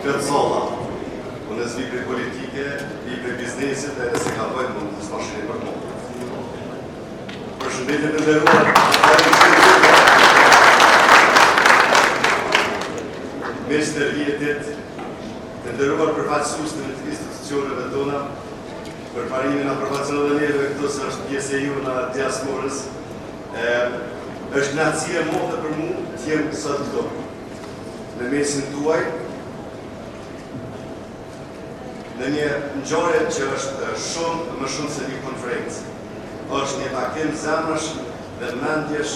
këtë sola. Unë vi për politike, vi për biznesit dhe nëse ka bëjnë mund të smashini për mund. Përshëndetje të nderuar. Mes të rjetit, të nderuar përfaqësues të institucioneve tona, për parimin aprovacional dhe neve këto se është pjesë e ju në diasporës, është knaqësi e madhe për mu të jem sot këto. Në mesin tuaj, në një ngjarje që është shumë më shumë se një konferencë. Është një takim zemrash dhe mendjesh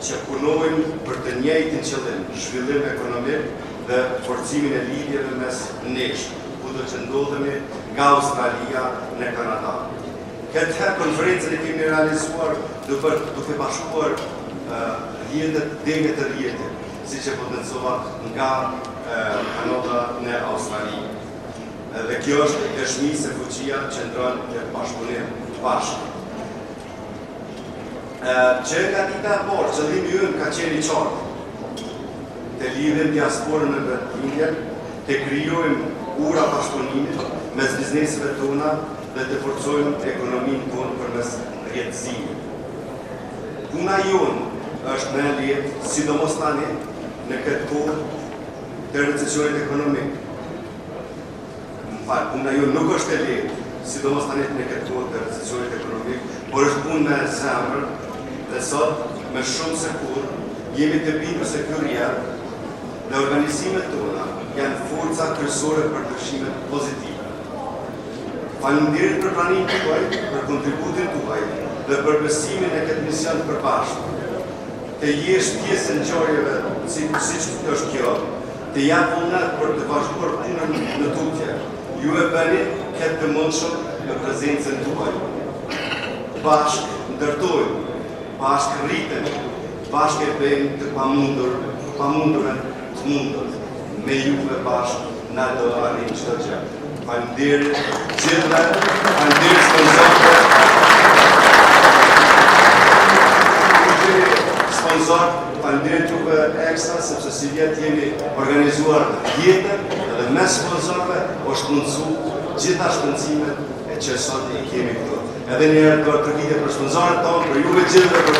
që punojnë për të njëjtin qëllim, zhvillim ekonomik dhe forcimin e lidhjeve mes nesh, kudo që ndodhemi nga Australia në Kanada. Këtë konferencën e kemi realizuar duke bashkuar rjetet dhe të rjetit, si që potencova nga Kanada në Australi. Dhe kjo është dëshmi se fuqia qëndron të bashkëpunim bashkë. Që nga dita e parë, qëllimi ynë ka qenë i qartë. Të lidhim diasporën në Indien, të krijojmë ura bashkëpunimit mes bizneseve tona dhe të forcojmë ekonominë tonë përmes rjetësimit. Puna jonë është me lehtë, sidomos tani në këtë kohë të recesionit ekonomik. Puna jonë nuk është e lehtë, sidomos tani në këtë kohë të recesionit ekonomik, por është punë me zemër dhe sot me shumë se kur jemi të bindur se ky rjet dhe organizimet tona janë forca kryesore për ndryshimet pozitive. Faleminderit për pranimin tuaj, për kontributin tuaj dhe për besimin e këtë mision të përbashkët. Të jesh pjesë e ngjarjeve siç është kjo, të jap vullnet për të vazhduar punën në tutje. Ju e bëni këtë të mundshëm në prezencën tuaj. Bashkë ndërtojmë, bashkë rritemi, bashkë e bëjmë të pamundurën të mundur. Me juve bashkë na do arrijmë çdo gjë. Faleminderit gjithëve, faleminderit sponsorët, faleminderit juve ekstra sepse si vjet jemi organizuar jetën dhe me sponsorëve është mundësu gjitha shpëndësimet e që sot i kemi këtu. Edhe një herë do të rritet për sponsorët tonë, për juve gjithëve, për